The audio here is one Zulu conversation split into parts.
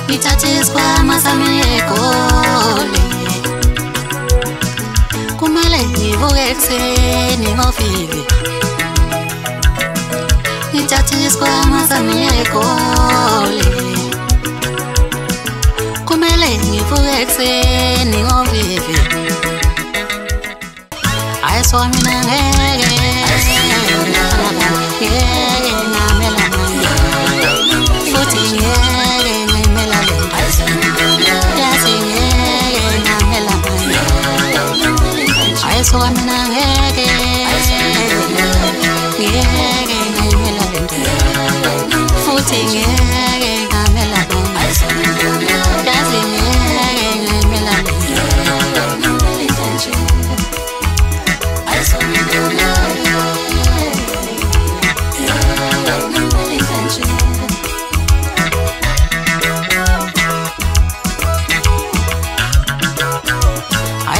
ngithathe isikhwama sami egoli kumele ngivuke ekuseni ngofike ngithathe isikhwama sami egoli kumele ngivuke ekuseni ngofike so mina ngeke ngamela futhi ngeke ngimela yazi ngeke ngamela so mina ngeke ngimela futhi ngeke ngamela yazi ngeke ngimela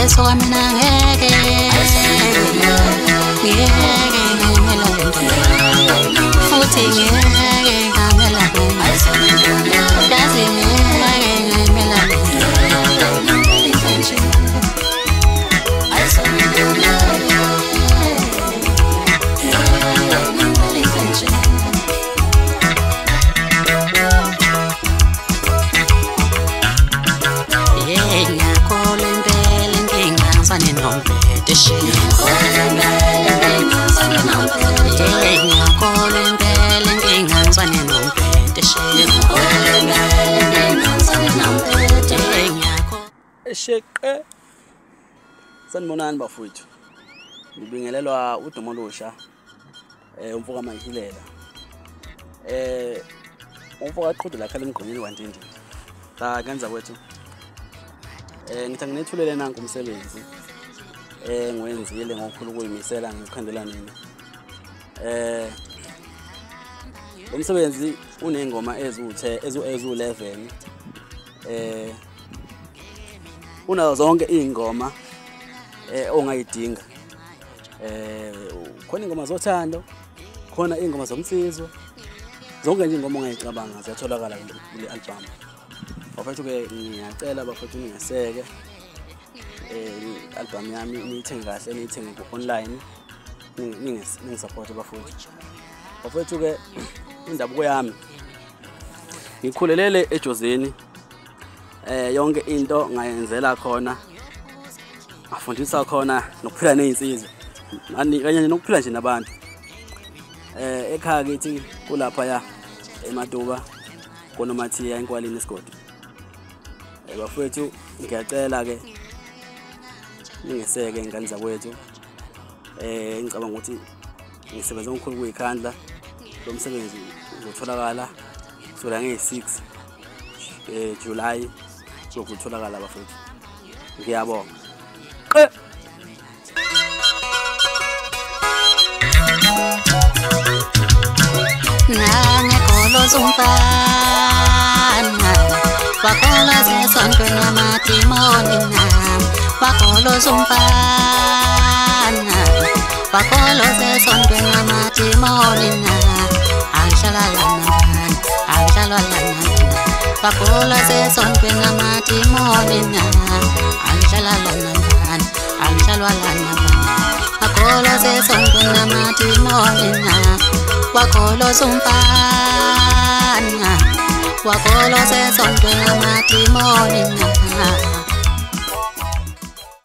so mina ngeke ngimela futhi ngeke ngamela yazi ngeke ngimela Sheqe sanibonani bafowethu ngibingelelwa udumo lusha umfoka Mahilela umfoka aqhudula khala emgqonyeni wantindi cha kanza kwethu ngithi nginethulele nanku umsebenzi ngwenzile ngokukhulu kuyimisela ngikhandela nina lo msebenzi unengoma ezu11 unazo zonke izingoma ongayidinga khona ingoma zothando khona ingoma zomsizwa zonke nje ingoma ongayicabanga ziyatholakala kule album bafethu ke ngiyacela bafethu ningeseke album yami niyithenge kahle niyithenge online ningisupport bafethu ke indabuko yami ngikhulelele eJozini yonke into ngayenzela khona ngafundisa khona nokuphila nezinsizwa kanye nokuphila nje nabantu ekhaya kithi kulapha ya eMatuba konomathiya enkwalini isigodi bafethu ngiyacela ke ningeseke ingane zakwethu ngicabanga ukuthi ngisebenza ngokukhulu kuyikhandla lo msebenzi uzotholakala kusukela nge6 July sokutholakala bafethu ngiyabonga nangekolo zumfana wakolo sesontweni amatimoni nam wakolo zumfana wakolo sesontweni amatimoni nam angishalalana wakolo sesontweni amatimoni nam angishalalana wakolo sesontweni amatimoni nam wakolo zumfana wakolo sesontweni amatimoni nam